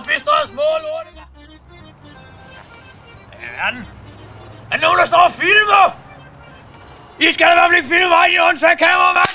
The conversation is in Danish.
forbistrede små lortinger. Hvad i verden? Er der nogen, der står og filmer? I skal da i hvert fald ikke filme mig, I åndssvage kameramand!